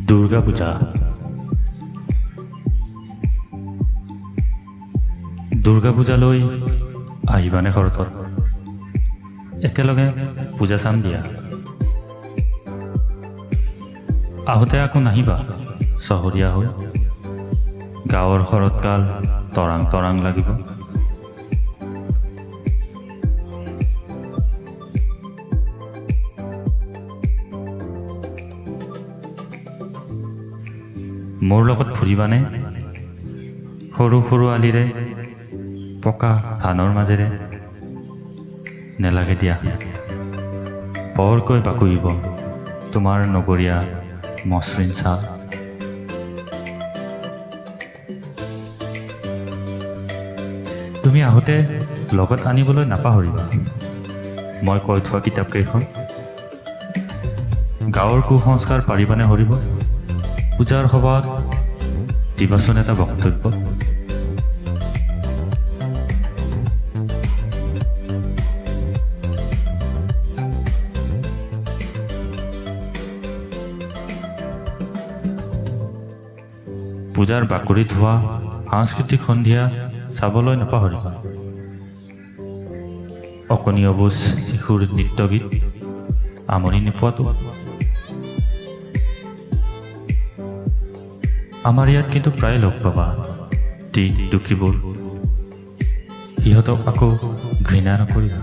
দুৰ্গা পূজা। দুৰ্গা পূজালৈ আহিবানে ঘৰত? একেলগে পূজা চাম দিয়া। আহোঁতে আকৌ নাহিবা চহৰীয়া হৈ, গাঁৱৰ শৰৎকাল তৰাং তৰাং লাগিব। মোৰ লগত ফুৰিবানে? সৰু সৰু আলিৰে পকা ধানৰ মাজেৰে? নেলাগে দিয়া, বৰকৈ বাকুৰিব তোমাৰ নগৰীয়া মসৃণ ছাল। তুমি আহোঁতে লগত আনিবলৈ নাপাহৰিবা মই কৈ থোৱা কিতাপকেইখন। গাঁৱৰ কুসংস্কাৰ পাৰিবানে হৰিব? পূজাৰ সভাত দিবাচোন এটা বক্তব্য। পূজাৰ বাকৰিত হোৱা সাংস্কৃতিক সন্ধিয়া চাবলৈ নাপাহৰিবা। অকণি অবুজ শিশুৰ নৃত্য গীত আমনি নোপোৱাতো? আমাৰ ইয়াত কিন্তু প্ৰায় লগ পাবা দুখীবোৰ, সিহঁতক আকৌ ঘৃণা নকৰিবা।